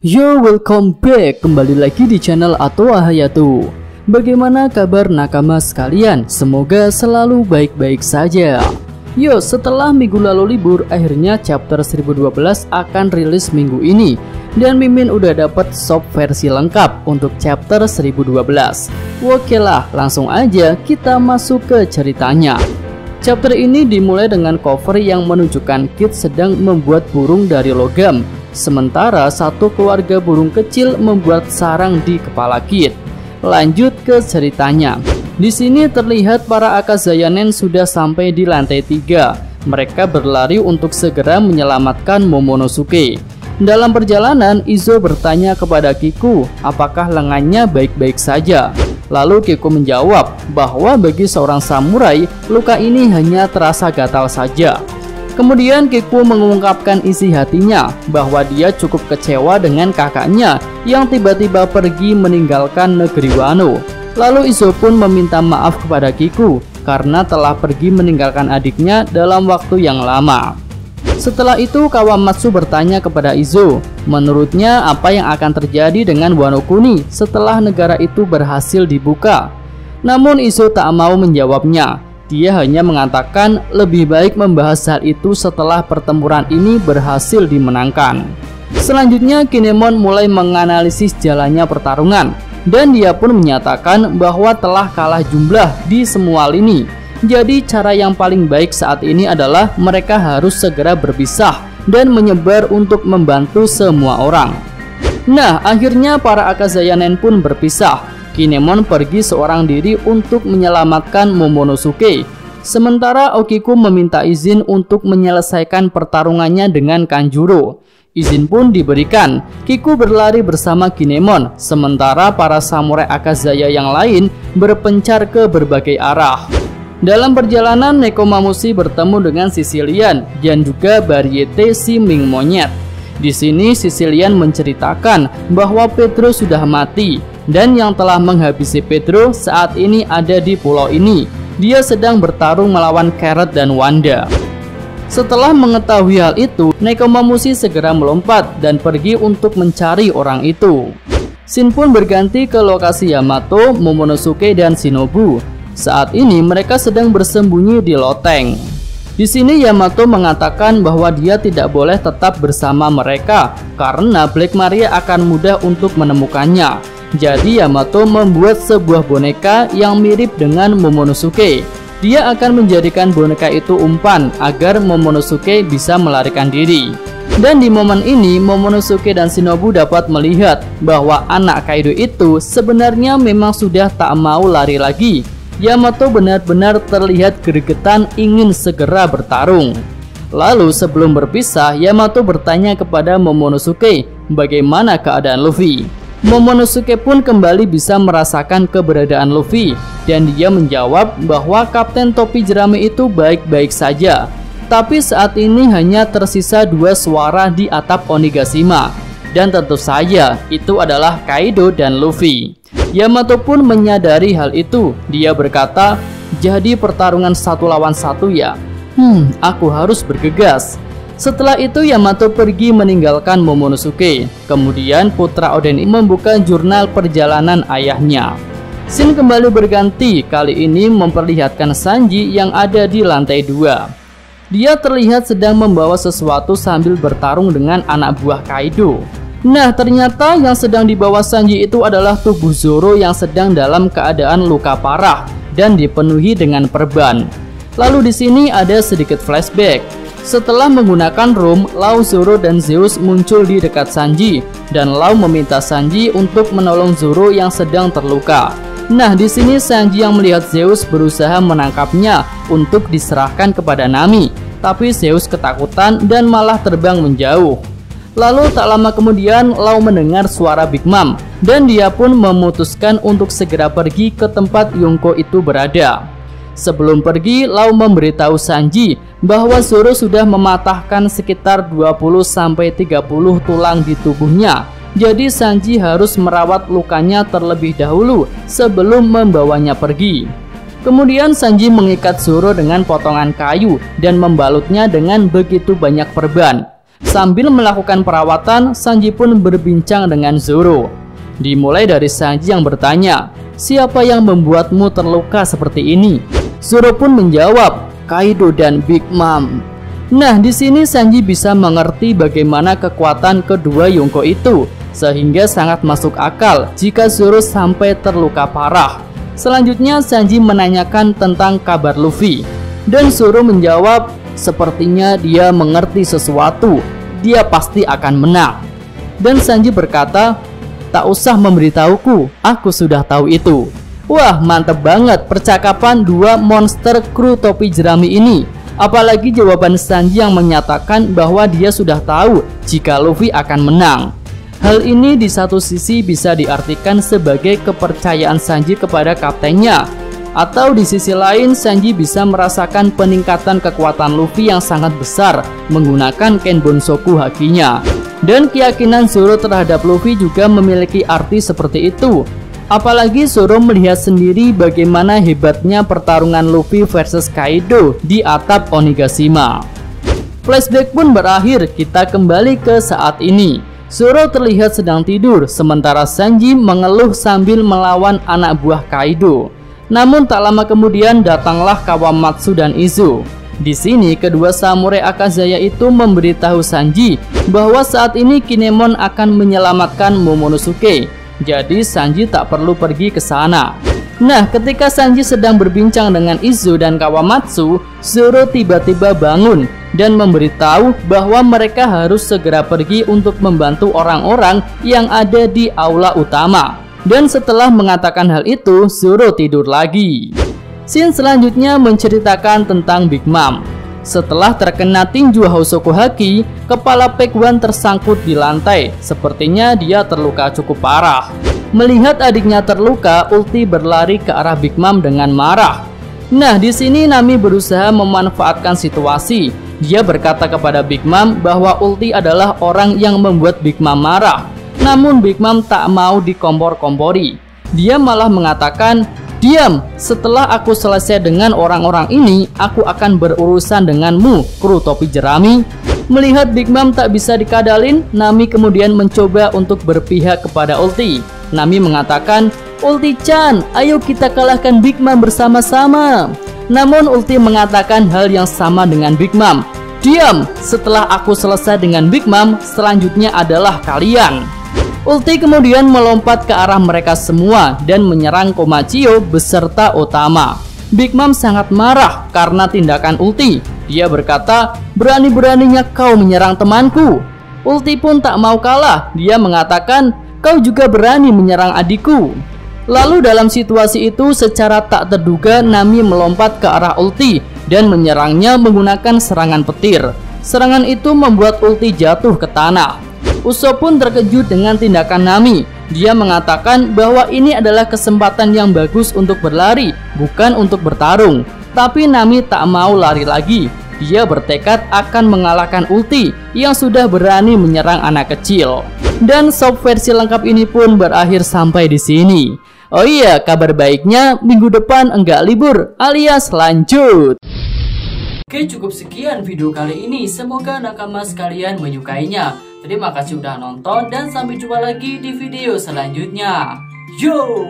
Yo, welcome back, kembali lagi di channel Atoa Hayatu. Bagaimana kabar nakama sekalian? Semoga selalu baik-baik saja. Yo, setelah minggu lalu libur, akhirnya chapter 1012 akan rilis minggu ini. Dan Mimin udah dapat shop versi lengkap untuk chapter 1012. Oke lah, langsung aja kita masuk ke ceritanya. Chapter ini dimulai dengan cover yang menunjukkan Kid sedang membuat burung dari logam. Sementara satu keluarga burung kecil membuat sarang di kepala Kid. Lanjut ke ceritanya. Di sini terlihat para Akazayanen sudah sampai di lantai 3. Mereka berlari untuk segera menyelamatkan Momonosuke. Dalam perjalanan, Izo bertanya kepada Kiku apakah lengannya baik-baik saja. Lalu Kiku menjawab bahwa bagi seorang samurai, luka ini hanya terasa gatal saja. Kemudian Kiku mengungkapkan isi hatinya bahwa dia cukup kecewa dengan kakaknya yang tiba-tiba pergi meninggalkan negeri Wano. Lalu Izo pun meminta maaf kepada Kiku karena telah pergi meninggalkan adiknya dalam waktu yang lama. Setelah itu Kawamatsu bertanya kepada Izo, menurutnya apa yang akan terjadi dengan Wano Kuni setelah negara itu berhasil dibuka. Namun Izo tak mau menjawabnya. Dia hanya mengatakan lebih baik membahas hal itu setelah pertempuran ini berhasil dimenangkan. Selanjutnya Kinemon mulai menganalisis jalannya pertarungan, dan dia pun menyatakan bahwa telah kalah jumlah di semua lini. Jadi cara yang paling baik saat ini adalah mereka harus segera berpisah dan menyebar untuk membantu semua orang. Nah, akhirnya para Akazayanen pun berpisah. Kinemon pergi seorang diri untuk menyelamatkan Momonosuke. Sementara Okiku meminta izin untuk menyelesaikan pertarungannya dengan Kanjuro. Izin pun diberikan. Kiku berlari bersama Kinemon, sementara para samurai Akazaya yang lain berpencar ke berbagai arah. Dalam perjalanan, Nekomamushi bertemu dengan Sicilian dan juga Bariete si Ming Monyet. Di sini Sicilian menceritakan bahwa Pedro sudah mati dan yang telah menghabisi Pedro saat ini ada di pulau ini. Dia sedang bertarung melawan Carrot dan Wanda. Setelah mengetahui hal itu, Nekomamushi segera melompat dan pergi untuk mencari orang itu. Scene pun berganti ke lokasi Yamato, Momonosuke, dan Shinobu. Saat ini mereka sedang bersembunyi di loteng. Di sini Yamato mengatakan bahwa dia tidak boleh tetap bersama mereka karena Black Maria akan mudah untuk menemukannya. Jadi Yamato membuat sebuah boneka yang mirip dengan Momonosuke. Dia akan menjadikan boneka itu umpan agar Momonosuke bisa melarikan diri. Dan di momen ini Momonosuke dan Shinobu dapat melihat bahwa anak Kaido itu sebenarnya memang sudah tak mau lari lagi. Yamato benar-benar terlihat gregetan ingin segera bertarung. Lalu sebelum berpisah, Yamato bertanya kepada Momonosuke bagaimana keadaan Luffy. Momonosuke pun kembali bisa merasakan keberadaan Luffy, dan dia menjawab bahwa Kapten Topi Jerami itu baik-baik saja. Tapi saat ini hanya tersisa 2 suara di atap Onigashima, dan tentu saja itu adalah Kaido dan Luffy. Yamato pun menyadari hal itu. Dia berkata, jadi pertarungan 1 lawan 1 ya? Aku harus bergegas. Setelah itu Yamato pergi meninggalkan Momonosuke. Kemudian putra Oden membuka jurnal perjalanan ayahnya. Scene kembali berganti, kali ini memperlihatkan Sanji yang ada di lantai 2. Dia terlihat sedang membawa sesuatu sambil bertarung dengan anak buah Kaido. Nah, ternyata yang sedang dibawa Sanji itu adalah tubuh Zoro yang sedang dalam keadaan luka parah dan dipenuhi dengan perban. Lalu di sini ada sedikit flashback. Setelah menggunakan room, Lau, Zoro, dan Zeus muncul di dekat Sanji, dan Lau meminta Sanji untuk menolong Zoro yang sedang terluka. Nah, di sini Sanji yang melihat Zeus berusaha menangkapnya untuk diserahkan kepada Nami, tapi Zeus ketakutan dan malah terbang menjauh. Lalu tak lama kemudian Lau mendengar suara Big Mom, dan dia pun memutuskan untuk segera pergi ke tempat Yonko itu berada. Sebelum pergi, Lau memberitahu Sanji bahwa Zoro sudah mematahkan sekitar 20-30 tulang di tubuhnya. Jadi Sanji harus merawat lukanya terlebih dahulu sebelum membawanya pergi. Kemudian Sanji mengikat Zoro dengan potongan kayu dan membalutnya dengan begitu banyak perban. Sambil melakukan perawatan, Sanji pun berbincang dengan Zoro. Dimulai dari Sanji yang bertanya, "Siapa yang membuatmu terluka seperti ini?" Zoro pun menjawab, "Kaido dan Big Mom." Nah, di sini Sanji bisa mengerti bagaimana kekuatan kedua Yonko itu, sehingga sangat masuk akal jika Zoro sampai terluka parah. Selanjutnya Sanji menanyakan tentang kabar Luffy, dan Zoro menjawab, sepertinya dia mengerti sesuatu, dia pasti akan menang. Dan Sanji berkata, "Tak usah memberitahuku, aku sudah tahu itu." Wah, mantep banget percakapan dua monster kru topi jerami ini. Apalagi jawaban Sanji yang menyatakan bahwa dia sudah tahu jika Luffy akan menang. Hal ini di satu sisi bisa diartikan sebagai kepercayaan Sanji kepada kaptennya, atau di sisi lain Sanji bisa merasakan peningkatan kekuatan Luffy yang sangat besar menggunakan Kenbonsoku Haki-nya. Dan keyakinan Zoro terhadap Luffy juga memiliki arti seperti itu. Apalagi Zoro melihat sendiri bagaimana hebatnya pertarungan Luffy versus Kaido di atap Onigashima. Flashback pun berakhir, kita kembali ke saat ini. Zoro terlihat sedang tidur, sementara Sanji mengeluh sambil melawan anak buah Kaido. Namun tak lama kemudian datanglah Kawamatsu dan Izo. Di sini kedua samurai Akazaya itu memberitahu Sanji bahwa saat ini Kinemon akan menyelamatkan Momonosuke. Jadi Sanji tak perlu pergi ke sana. Nah, ketika Sanji sedang berbincang dengan Izo dan Kawamatsu, Zoro tiba-tiba bangun dan memberitahu bahwa mereka harus segera pergi untuk membantu orang-orang yang ada di aula utama. Dan setelah mengatakan hal itu, Zoro tidur lagi. Scene selanjutnya menceritakan tentang Big Mom. Setelah terkena tinju Hosoku Haki, kepala Pegwan tersangkut di lantai. Sepertinya dia terluka cukup parah. Melihat adiknya terluka, Ulti berlari ke arah Big Mom dengan marah. Nah, di sini Nami berusaha memanfaatkan situasi. Dia berkata kepada Big Mom bahwa Ulti adalah orang yang membuat Big Mom marah. Namun Big Mom tak mau dikompor-kompori. Dia malah mengatakan, "Diam, setelah aku selesai dengan orang-orang ini, aku akan berurusan denganmu, kru topi jerami." Melihat Big Mom tak bisa dikadalin, Nami kemudian mencoba untuk berpihak kepada Ulti. Nami mengatakan, "Ulti-chan, ayo kita kalahkan Big Mom bersama-sama." Namun Ulti mengatakan hal yang sama dengan Big Mom. "Diam, setelah aku selesai dengan Big Mom, selanjutnya adalah kalian." Ulti kemudian melompat ke arah mereka semua dan menyerang Komachio beserta Otama. Big Mom sangat marah karena tindakan Ulti. Dia berkata, "Berani-beraninya kau menyerang temanku." Ulti pun tak mau kalah. Dia mengatakan, "Kau juga berani menyerang adikku." Lalu dalam situasi itu secara tak terduga Nami melompat ke arah Ulti dan menyerangnya menggunakan serangan petir. Serangan itu membuat Ulti jatuh ke tanah. Usopp pun terkejut dengan tindakan Nami. Dia mengatakan bahwa ini adalah kesempatan yang bagus untuk berlari, bukan untuk bertarung. Tapi Nami tak mau lari lagi. Dia bertekad akan mengalahkan Ulti yang sudah berani menyerang anak kecil. Dan sob versi lengkap ini pun berakhir sampai di sini. Oh iya, kabar baiknya minggu depan enggak libur, alias lanjut. Oke, cukup sekian video kali ini. Semoga nakama sekalian menyukainya. Terima kasih udah nonton dan sampai jumpa lagi di video selanjutnya. Yo!